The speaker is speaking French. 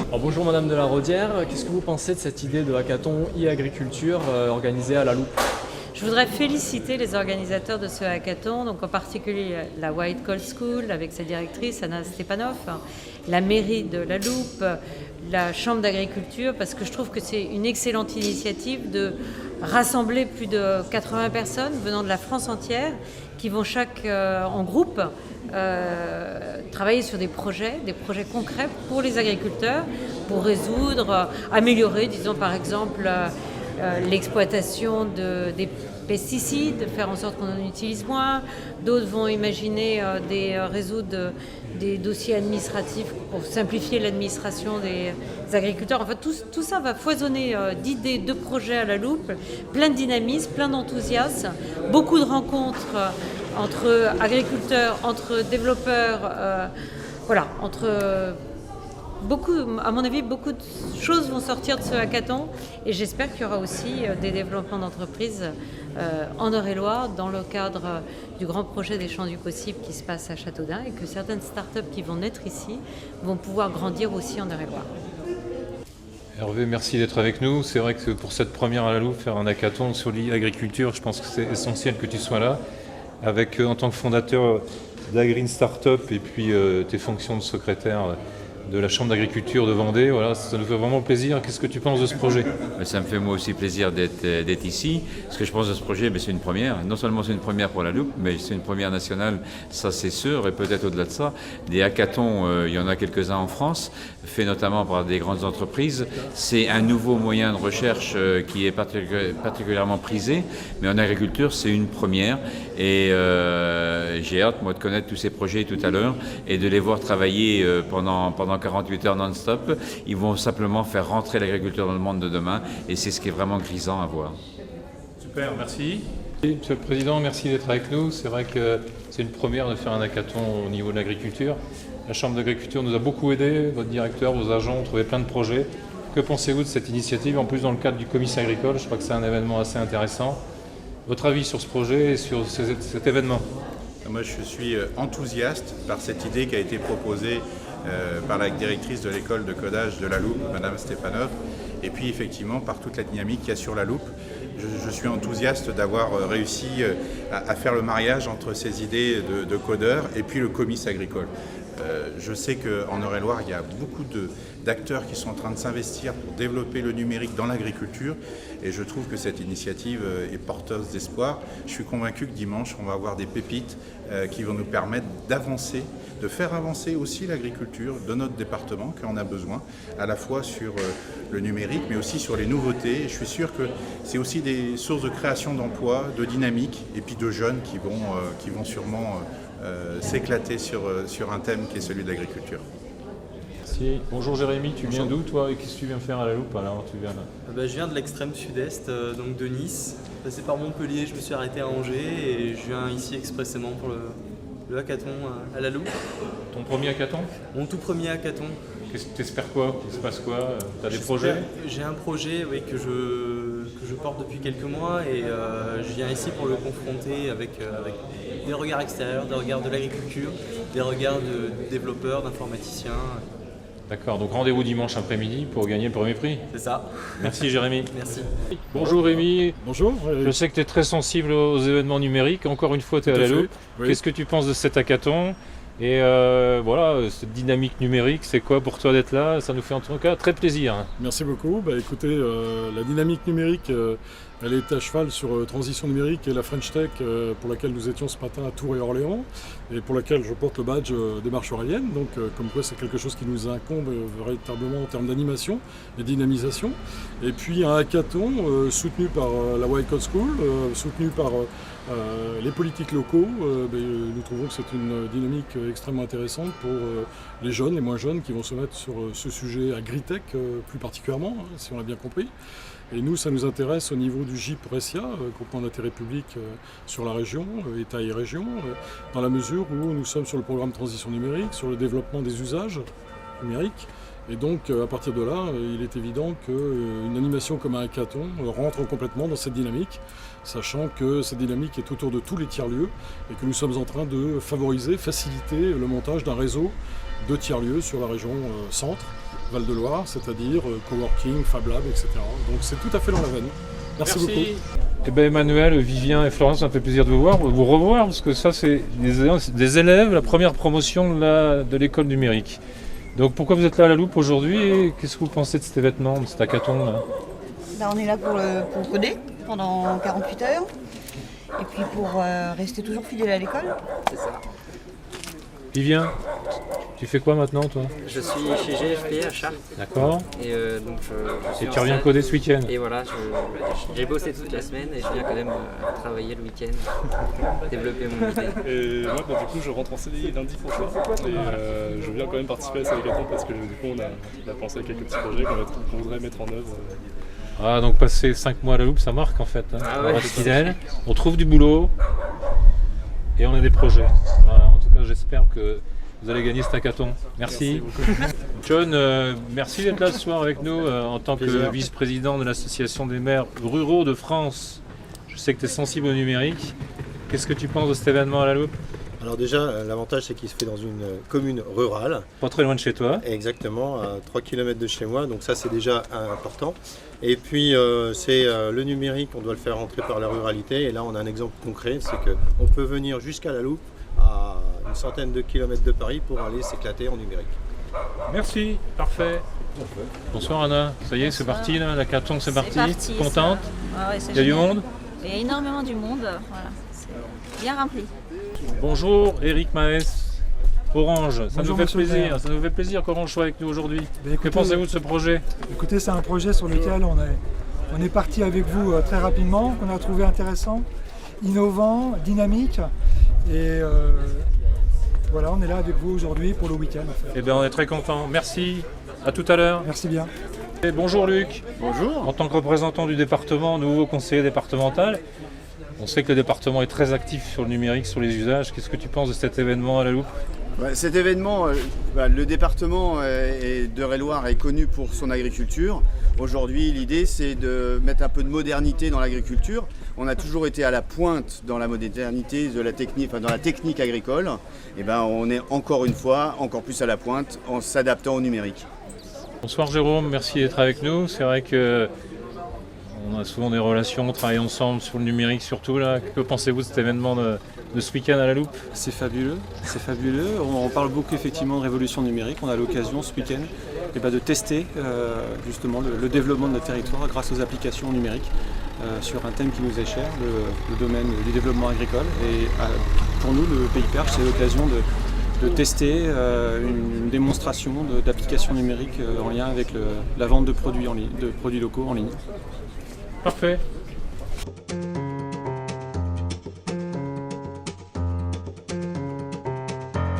Alors, bonjour Madame de la Rodière, qu'est-ce que vous pensez de cette idée de hackathon e-agriculture organisée à la loupe? Je voudrais féliciter les organisateurs de ce hackathon, donc en particulier la White Coal School avec sa directrice Anna Stepanov, la mairie de La Loupe, la Chambre d'agriculture, parce que je trouve que c'est une excellente initiative de rassembler plus de 80 personnes venant de la France entière qui vont en groupe travailler sur des projets concrets pour les agriculteurs, pour résoudre, améliorer, disons par exemple, l'exploitation des pesticides, faire en sorte qu'on en utilise moins. D'autres vont imaginer résoudre des dossiers administratifs pour simplifier l'administration des agriculteurs. Enfin, tout ça va foisonner d'idées, de projets à la loupe, plein de dynamisme, plein d'enthousiasme, beaucoup de rencontres entre agriculteurs, entre développeurs, à mon avis, beaucoup de choses vont sortir de ce hackathon et j'espère qu'il y aura aussi des développements d'entreprises en Eure-et-Loir dans le cadre du grand projet des Champs du Possible qui se passe à Châteaudun et que certaines startups qui vont naître ici vont pouvoir grandir aussi en Eure-et-Loir. Hervé, merci d'être avec nous. C'est vrai que pour cette première à la loupe, faire un hackathon sur l'agriculture, je pense que c'est essentiel que tu sois là. Avec, en tant que fondateur d'Agreen Startup et puis tes fonctions de secrétaire de la Chambre d'agriculture de Vendée, voilà, ça nous fait vraiment plaisir. Qu'est-ce que tu penses de ce projet? Ça me fait moi aussi plaisir d'être ici. Ce que je pense de ce projet, c'est une première. Non seulement c'est une première pour la loupe, mais c'est une première nationale, ça c'est sûr, et peut-être au-delà de ça. Des hackathons, il y en a quelques-uns en France, faits notamment par des grandes entreprises. C'est un nouveau moyen de recherche qui est particulièrement prisé, mais en agriculture, c'est une première. Et j'ai hâte, moi, de connaître tous ces projets tout à l'heure et de les voir travailler pendant 48 heures non-stop. Ils vont simplement faire rentrer l'agriculture dans le monde de demain et c'est ce qui est vraiment grisant à voir. Super, merci. Monsieur le Président, merci d'être avec nous. C'est vrai que c'est une première de faire un hackathon au niveau de l'agriculture. La Chambre d'agriculture nous a beaucoup aidés, votre directeur, vos agents ont trouvé plein de projets. Que pensez-vous de cette initiative? En plus, dans le cadre du Comice agricole, je crois que c'est un événement assez intéressant. Votre avis sur ce projet et sur cet événement? Moi, je suis enthousiaste par cette idée qui a été proposée par la directrice de l'école de codage de La Loupe, Madame Stepanov, et puis effectivement par toute la dynamique qu'il y a sur La Loupe. Je suis enthousiaste d'avoir réussi à faire le mariage entre ces idées de codeurs et puis le comice agricole. Je sais qu'en Eure-et-Loir, il y a beaucoup d'acteurs qui sont en train de s'investir pour développer le numérique dans l'agriculture et je trouve que cette initiative est porteuse d'espoir. Je suis convaincu que dimanche, on va avoir des pépites qui vont nous permettre d'avancer, de faire avancer aussi l'agriculture de notre département, qui en a besoin, à la fois sur le numérique, mais aussi sur les nouveautés. Et je suis sûr que c'est aussi des sources de création d'emplois, de dynamique, et puis de jeunes qui vont sûrement s'éclater sur un thème qui est celui de l'agriculture. Merci. Bonjour Jérémy, tu viens d'où toi et qu'est-ce que tu viens faire à la loupe alors tu viens Je viens de l'extrême sud-est, donc de Nice. Passé par Montpellier, je me suis arrêté à Angers et je viens ici expressément pour le hackathon à la loupe. Ton premier hackathon? Mon tout premier hackathon. T'espères quoi? Il se passe quoi? T'as des projets? J'ai un projet que je porte depuis quelques mois et je viens ici pour le confronter avec des regards extérieurs, des regards de l'agriculture, des regards de développeurs, d'informaticiens. D'accord, donc rendez-vous dimanche après-midi pour gagner le premier prix. C'est ça. Merci Jérémy. Merci. Bonjour Rémi. Bonjour. Je sais que tu es très sensible aux événements numériques. Encore une fois, tu es à la loupe. Oui. Qu'est-ce que tu penses de cet hackathon? Et voilà, cette dynamique numérique, c'est quoi pour toi d'être là? Ça nous fait en tout cas très plaisir. Merci beaucoup. Écoutez, la dynamique numérique, elle est à cheval sur Transition numérique et la French Tech pour laquelle nous étions ce matin à Tours et Orléans et pour laquelle je porte le badge démarche orélienne. Donc comme quoi c'est quelque chose qui nous incombe véritablement en termes d'animation et dynamisation. Et puis un hackathon soutenu par la White Coal School, soutenu par les politiques locaux. Nous trouvons que c'est une dynamique extrêmement intéressante pour les jeunes, les moins jeunes qui vont se mettre sur ce sujet agritech plus particulièrement, si on l'a bien compris. Et nous, ça nous intéresse au niveau du GIP Ressia, groupement d'intérêt public sur la région, État et région, dans la mesure où nous sommes sur le programme Transition numérique, sur le développement des usages numériques, Et donc à partir de là, il est évident qu'une animation comme un hackathon rentre complètement dans cette dynamique, sachant que cette dynamique est autour de tous les tiers-lieux et que nous sommes en train de favoriser, faciliter le montage d'un réseau de tiers-lieux sur la région centre, Val-de-Loire, c'est-à-dire coworking, Fab Lab, etc. Donc c'est tout à fait dans la veine. Merci beaucoup. Eh ben Emmanuel, Vivien et Florence, ça me fait plaisir de vous revoir, parce que ça c'est des élèves, la première promotion de l'école numérique. Donc pourquoi vous êtes là à la Loupe aujourd'hui et qu'est-ce que vous pensez de cet événement, de cet hackathon là? Là, on est là pour coder pendant 48 heures et puis pour rester toujours fidèle à l'école. C'est ça. Vivien, tu fais quoi maintenant toi? Je suis chez GFP à Chartres. D'accord. Et donc je suis Et en tu reviens salle. coder ce week-end? Et voilà, j'ai bossé toute la semaine et je viens quand même travailler le week-end, développer mon idée. Et moi, du coup, je rentre en CDI lundi prochain et je viens quand même participer à ce hackathon parce que du coup, on a pensé à quelques petits projets qu'on voudrait mettre en œuvre. Ah, donc passer 5 mois à la Loupe, ça marque en fait. Hein. Ah On ouais, reste fidèle, on trouve du boulot et on a des projets. Voilà, en tout cas, j'espère que vous allez gagner cet hackathon. Merci. John, merci d'être là ce soir avec nous en tant que vice-président de l'Association des maires ruraux de France. Je sais que tu es sensible au numérique. Qu'est-ce que tu penses de cet événement à la Loupe? Alors déjà, l'avantage c'est qu'il se fait dans une commune rurale. Pas très loin de chez toi. Exactement, à 3 km de chez moi, donc ça c'est déjà important. Et puis c'est le numérique, on doit le faire rentrer par la ruralité. Et là on a un exemple concret, c'est qu'on peut venir jusqu'à la Loupe, à une centaine de kilomètres de Paris, pour aller s'éclater en numérique. Merci, parfait. Bonsoir Anna, ça y est, c'est parti là, l'hackathon c'est parti. Contente? Il y a du monde? Il y a énormément du monde, voilà, c'est bien rempli. Bonjour, Eric Maes, Orange, ça nous fait plaisir, qu'Orange soit avec nous aujourd'hui. Que pensez-vous de ce projet? Écoutez, c'est un projet sur lequel on est parti avec vous très rapidement, qu'on a trouvé intéressant, innovant, dynamique, et voilà, on est là avec vous aujourd'hui pour le week-end. En fait. Eh bien, on est très contents. Merci, à tout à l'heure. Merci bien. Et bonjour Luc. Bonjour. En tant que représentant du département, nouveau conseiller départemental, on sait que le département est très actif sur le numérique, sur les usages. Qu'est-ce que tu penses de cet événement à la Loupe? Cet événement, le département d'Eure-et-Loir est connu pour son agriculture. Aujourd'hui, l'idée, c'est de mettre un peu de modernité dans l'agriculture. On a toujours été à la pointe dans la modernité de la technique, dans la technique agricole. Et on est encore une fois, encore plus à la pointe en s'adaptant au numérique. Bonsoir Jérôme, merci d'être avec nous. C'est vrai que on a souvent des relations, on travaille ensemble sur le numérique surtout là. Que pensez-vous de cet événement de ce week-end à la Loupe? C'est fabuleux, c'est fabuleux. On parle beaucoup effectivement de révolution numérique. On a l'occasion ce week-end de tester justement le développement de notre territoire grâce aux applications numériques sur un thème qui nous est cher, le domaine du développement agricole. Et pour nous, le Pays Perche, c'est l'occasion de tester une démonstration d'applications numériques en lien avec la vente de produits locaux en ligne. Parfait.